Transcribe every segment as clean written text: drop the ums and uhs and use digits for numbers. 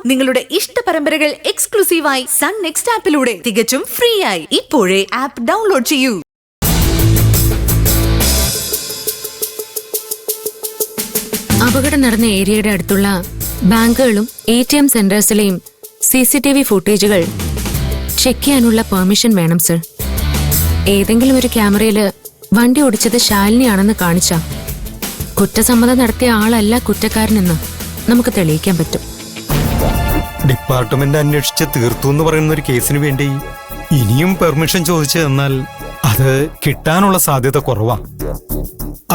നിങ്ങളുടെ ഇഷ്ട പരമ്പരകൾ എക്സ്ക്ലൂസീവായി സൺ നെക്സ്റ്റ് ആപ്പിലൂടെ തികച്ചും ഫ്രീ ആയി ഇപ്പോഴേ ആപ്പ് ഡൗൺലോഡ് ചെയ്യൂ. അപകടം നടന്ന ഏരിയയുടെ അടുത്തുള്ള ബാങ്കുകളും ATM സെന്റേഴ്സിലെയും CCTV ഫുട്ടേജുകൾ ചെക്ക് ചെയ്യാനുള്ള പെർമിഷൻ വേണം സർ. ഏതെങ്കിലും ഒരു ക്യാമറയില് വണ്ടി ഓടിച്ചത് ശാലിനിയാണെന്ന് കാണിച്ചാ കുറ്റസമ്മതം നടത്തിയ ആളല്ല കുറ്റക്കാരനെന്ന് നമുക്ക് തെളിയിക്കാൻ പറ്റും. ഡിപ്പാർട്ട്മെന്റ് അന്വേഷിച്ച് തീർത്തു എന്ന് പറയുന്ന ഒരു കേസിന് വേണ്ടി ഇനിയും പെർമിഷൻ ചോദിച്ചു തന്നാൽ അത് കിട്ടാനുള്ള സാധ്യത കുറവാ.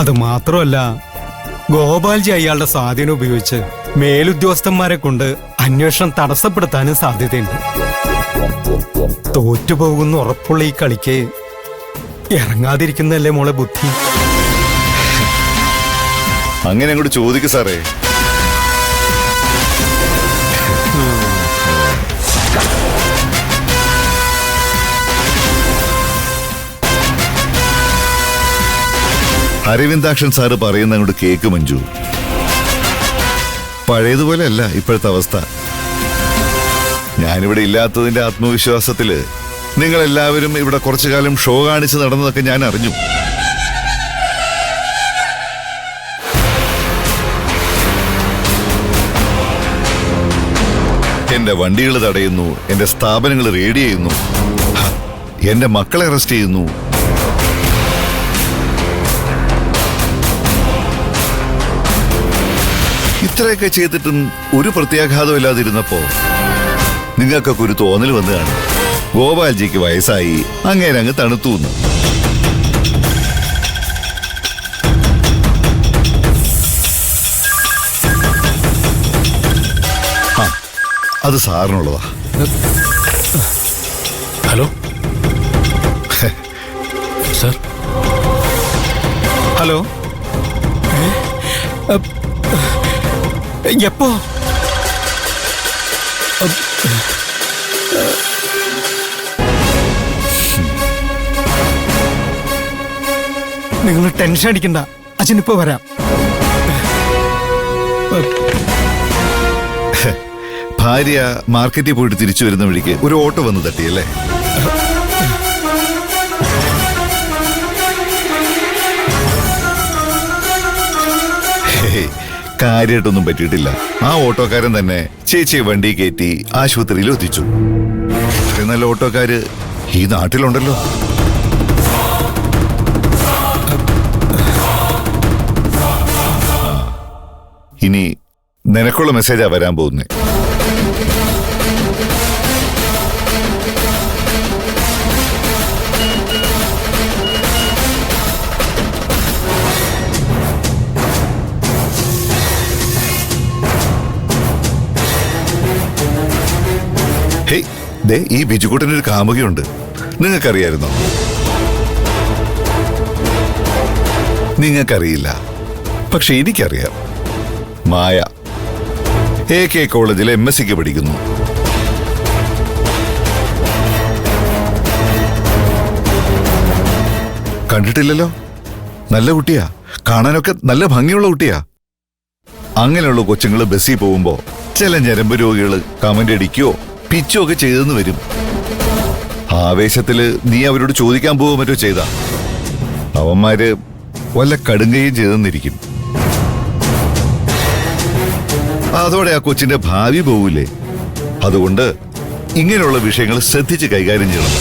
അത് മാത്രമല്ല, ഗോപാൽജി അയാളുടെ സ്വാധീനം ഉപയോഗിച്ച് മേലുദ്യോഗസ്ഥന്മാരെ കൊണ്ട് അന്വേഷണം തടസ്സപ്പെടുത്താനും സാധ്യതയുണ്ട്. തോറ്റുപോകുന്ന ഉറപ്പുള്ള ഈ കളിക്ക് ഇറങ്ങാതിരിക്കുന്നല്ലേ മോളെ ബുദ്ധി. അങ്ങനെ അങ്ങോട്ട് ചോദിക്കു സാറേ. അരവിന്ദാക്ഷൻ സാറ് പറയുന്ന അങ്ങോട്ട് കേക്ക് മഞ്ജു. പഴയതുപോലെ അല്ല ഇപ്പോഴത്തെ അവസ്ഥ. ഞാനിവിടെ ഇല്ലാത്തതിന്റെ ആത്മവിശ്വാസത്തില് നിങ്ങളെല്ലാവരും ഇവിടെ കുറച്ചു കാലം ഷോ കാണിച്ച് നടന്നതൊക്കെ ഞാൻ അറിഞ്ഞു. എന്റെ വണ്ടികൾ തടയുന്നു, എന്റെ സ്ഥാപനങ്ങൾ റെയ്ഡ് ചെയ്യുന്നു, എന്റെ മക്കളെ അറസ്റ്റ് ചെയ്യുന്നു. ഇത്രയൊക്കെ ചെയ്തിട്ടും ഒരു പ്രത്യാഘാതം ഇല്ലാതിരുന്നപ്പോ നിങ്ങൾക്കൊക്കെ ഒരു തോന്നൽ വന്നു കാണും, ഗോപാൽജിക്ക് വയസ്സായി, അങ്ങേരെ അങ്ങ് തണുത്തു. അത് സാറിനുള്ളതാ. Hello sir. ഹലോ, എപ്പോ? നിങ്ങൾ ടെൻഷൻ അടിക്കണ്ട, അച്ഛനിപ്പോ വരാം. ഭാര്യ മാർക്കറ്റിൽ പോയിട്ട് തിരിച്ചു വരുന്ന വഴിക്ക് ഒരു ഓട്ടോ വന്ന് തട്ടിയല്ലേ? കാര്യമായിട്ടൊന്നും പറ്റിയിട്ടില്ല. ആ ഓട്ടോക്കാരൻ തന്നെ ചേച്ചിയെ വണ്ടി കയറ്റി ആശുപത്രിയിൽ എത്തിച്ചു. ഇത്രയും നല്ല ഓട്ടോക്കാര് ഈ നാട്ടിലുണ്ടല്ലോ. ഇനി നിനക്കുള്ള മെസ്സേജാ വരാൻ പോകുന്നേ. ഈ ബിജുക്കുട്ടനൊരു കാമുകയുണ്ട്, നിങ്ങൾക്കറിയായിരുന്നോ? നിങ്ങൾക്കറിയില്ല, പക്ഷെ എനിക്കറിയാം. മായ AK കോളേജിൽ MSc പഠിക്കുന്നു. കണ്ടിട്ടില്ലല്ലോ? നല്ല കുട്ടിയാ, കാണാനൊക്കെ നല്ല ഭംഗിയുള്ള കുട്ടിയാ. അങ്ങനെയുള്ള കൊച്ചുങ്ങൾ ബസ്സിൽ പോകുമ്പോ ചില ഞരമ്പ് രോഗികൾ കമന്റ് അടിക്കുകയോ പിച്ചോ ഒക്കെ ചെയ്തെന്ന് വരും. ആവേശത്തില് നീ അവരോട് ചോദിക്കാൻ പോവോ മറ്റോ ചെയ്താ അവന്മാര് വല്ല കടുങ്കയും ചെയ്തെന്നിരിക്കും. അതോടെ ആ കൊച്ചിന്റെ ഭാവി പോവില്ലേ. അതുകൊണ്ട് ഇങ്ങനെയുള്ള വിഷയങ്ങൾ ശ്രദ്ധിച്ച് കൈകാര്യം ചെയ്യണം.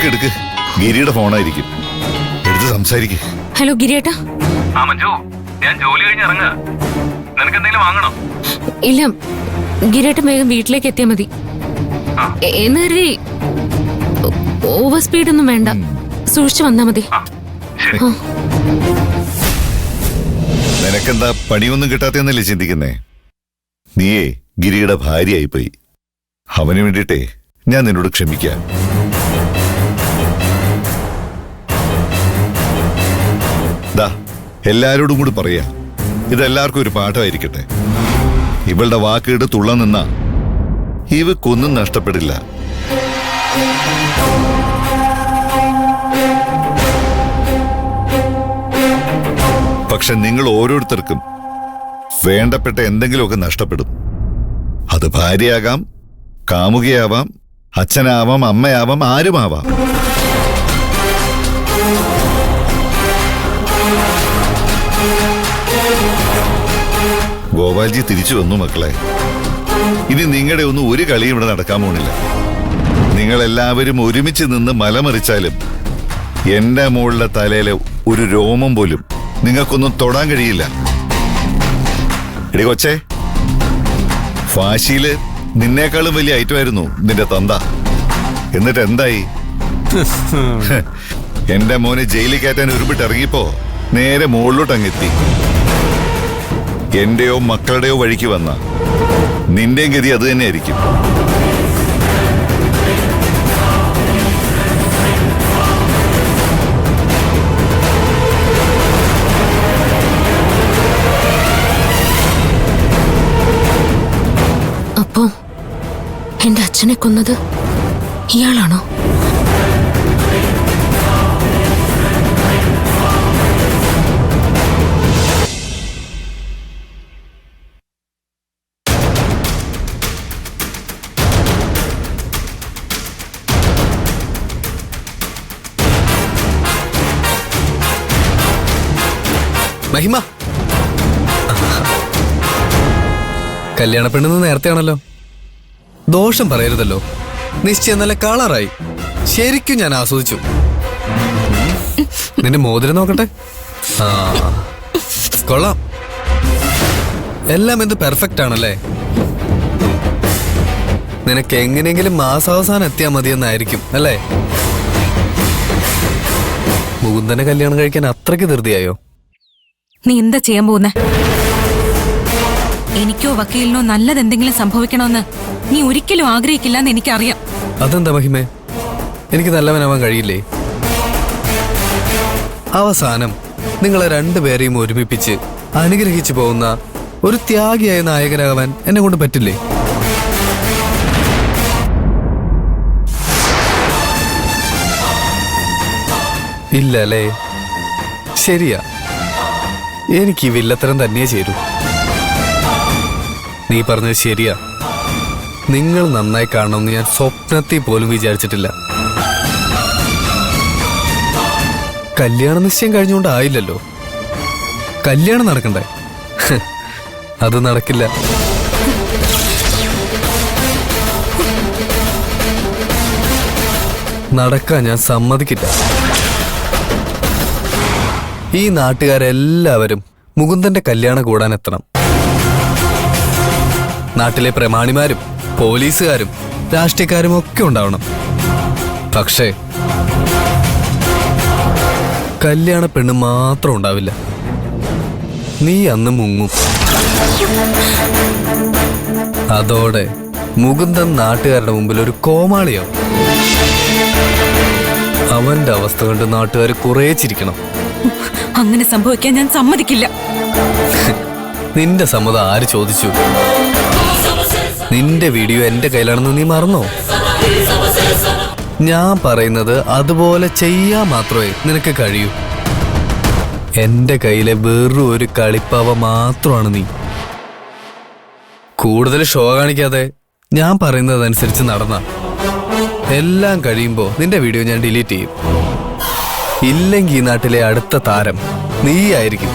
എടുക്ക്, ഗിരിയുടെ ഫോണായിരിക്കും, എടുത്ത് സംസാരിക്കും. ഹലോ ഗിരിയേട്ടാ. മഞ്ജു, ഞാൻ ജോലി കഴിഞ്ഞ് ഇറങ്ങാ. നിനക്ക് എന്തെങ്കിലും വാങ്ങണോ? ഇല്ല, ഗിരിയേട്ടൻ വേഗം വീട്ടിലേക്ക് എത്തിയാ മതി. എന്നേരി ഓവർ സ്പീഡൊന്നും വേണ്ട, സൂക്ഷിച്ചു വന്നാ മതി. നിനക്കെന്താ പണിയൊന്നും കിട്ടാത്തന്നല്ലേ ചിന്തിക്കുന്നേ? നീയേ ഗിരിയുടെ ഭാര്യയായിപ്പോയി. അവന് വേണ്ടിയിട്ടേ ഞാൻ നിന്നോട് ക്ഷമിക്കാം. എല്ലാരോടും കൂടി പറയാ, ഇതെല്ലാവർക്കും ഒരു പാഠമായിരിക്കട്ടെ. ഇവളുടെ വാക്കുകളുടെ തുള്ള നിന്നാ ഇവക്കൊന്നും നഷ്ടപ്പെടില്ല. പക്ഷെ നിങ്ങൾ ഓരോരുത്തർക്കും വേണ്ടപ്പെട്ട എന്തെങ്കിലുമൊക്കെ നഷ്ടപ്പെടും. അത് ഭാര്യയാകാം, കാമുകയാവാം, അച്ഛനാവാം, അമ്മയാവാം, ആരുമാവാം. ഗോപാൽജി തിരിച്ചു വന്നു മക്കളെ. ഇനി നിങ്ങളുടെ ഒന്നും ഒരു കളിയും ഇവിടെ നടക്കാൻ പോണില്ല. നിങ്ങളെല്ലാവരും ഒരുമിച്ച് നിന്ന് മലമറിച്ചാലും എന്റെ മുകളിലെ തലയിലെ ഒരു രോമം പോലും നിങ്ങൾക്കൊന്നും തൊടാൻ കഴിയില്ല. എടി കൊച്ചേ, ഫാശിയില് നിന്നേക്കാളും വലിയ ഐറ്റമായിരുന്നു നിന്റെ തന്ത. എന്നിട്ട് എന്തായി? എന്റെ മോനെ ജയിലിൽ കയറ്റാൻ ഒരുപിട്ട് ഇറങ്ങിയപ്പോ നേരെ മുകളിലോട്ട് അങ്ങെത്തി. എന്റെയോ മക്കളുടെയോ വഴിക്ക് വന്ന നിന്റെയും ഗതി അത് തന്നെയായിരിക്കും. അപ്പോ എന്റെ അച്ഛനെ കൊന്നത് ഇയാളാണോ? മഹിമ, കല്യാണ പെണ്ണെന്ന് നേരത്തെയാണല്ലോ. ദോഷം പറയരുതല്ലോ. നിശ്ചയം നല്ല കളറായി. ശരിക്കും ഞാൻ ആസ്വദിച്ചു. നിന്റെ മോതിരം നോക്കട്ടെ. ആ, കൊള്ളാം. എല്ലാം എന്ത് പെർഫെക്റ്റ് ആണല്ലേ. നിനക്ക് എങ്ങനെയെങ്കിലും മാസാവസാനം എത്തിയാൽ മതിയെന്നായിരിക്കും അല്ലേ? മുകുന്ദനെ കല്യാണം കഴിക്കാൻ അത്രയ്ക്ക് ധൃതിയായോ? നീ എന്താ ചെയ്യാൻ പോകുന്നേ? എനിക്കോ വക്കീലിനോ നല്ലതെന്തെങ്കിലും സംഭവിക്കണമെന്ന് നീ ഒരിക്കലും ആഗ്രഹിക്കില്ലെന്ന് എനിക്കറിയാം. അതെന്താ മഹിമേ? എനിക്ക് നല്ലവനാവാൻ കഴിയില്ലേ? അവസാനം നിങ്ങളെ രണ്ടുപേരെയും ഒരുമിപ്പിച്ച് അനുഗ്രഹിച്ചു പോകുന്ന ഒരു ത്യാഗിയായ നായകനാകാൻ എന്നെ കൊണ്ട് പറ്റില്ലേ? ഇല്ല അല്ലേ? ശരിയാ, എനിക്ക് ഈ വില്ലത്തരം തന്നെ ചേരൂ. നീ പറഞ്ഞത് ശരിയാ. നിങ്ങൾ നന്നായി കാണണമെന്ന് ഞാൻ സ്വപ്നത്തിൽ പോലും വിചാരിച്ചിട്ടില്ല. കല്യാണ നിശ്ചയം കഴിഞ്ഞുകൊണ്ടായില്ലല്ലോ. കല്യാണം നടക്കണ്ടേ? അത് നടക്കില്ല. നടക്കാൻ ഞാൻ സമ്മതിക്കില്ല. ഈ നാട്ടുകാരെല്ലാവരും മുകുന്ദന്റെ കല്യാണം കൂടാൻ എത്തണം. നാട്ടിലെ പ്രമാണിമാരും പോലീസുകാരും രാഷ്ട്രീയക്കാരും ഒക്കെ ഉണ്ടാവണം. പക്ഷേ കല്യാണ പെണ്ണ് മാത്രം ഉണ്ടാവില്ല. നീ അന്ന് മുങ്ങും. അതോടെ മുകുന്ദൻ നാട്ടുകാരുടെ മുമ്പിൽ ഒരു കോമാളിയാവും. അവന്റെ അവസ്ഥ കണ്ട് നാട്ടുകാർ കുറേ ചിരിക്കണം. അങ്ങനെ സംഭവിക്കാൻ ഞാൻ സമ്മതിക്കില്ല. നിന്റെ സമ്മതം ആര് ചോദിച്ചു? നിന്റെ വീഡിയോ എന്റെ കയ്യിലാണെന്ന് നീ മറന്നോ? ഞാൻ പറയുന്നത് അതുപോലെ ചെയ്യാൻ മാത്രമേ നിനക്ക് കഴിയൂ. എന്റെ കയ്യിലെ വെറും ഒരു കളിപ്പാവ മാത്രമാണ് നീ. കൂടുതൽ ഷോ കാണിക്കാതെ ഞാൻ പറയുന്നതനുസരിച്ച് നടന്ന എല്ലാം കഴിയുമ്പോ നിന്റെ വീഡിയോ ഞാൻ ഡിലീറ്റ് ചെയ്യും. ഇല്ലെങ്കിൽ ഈ നാട്ടിലെ അടുത്ത താരം നീ ആയിരിക്കും.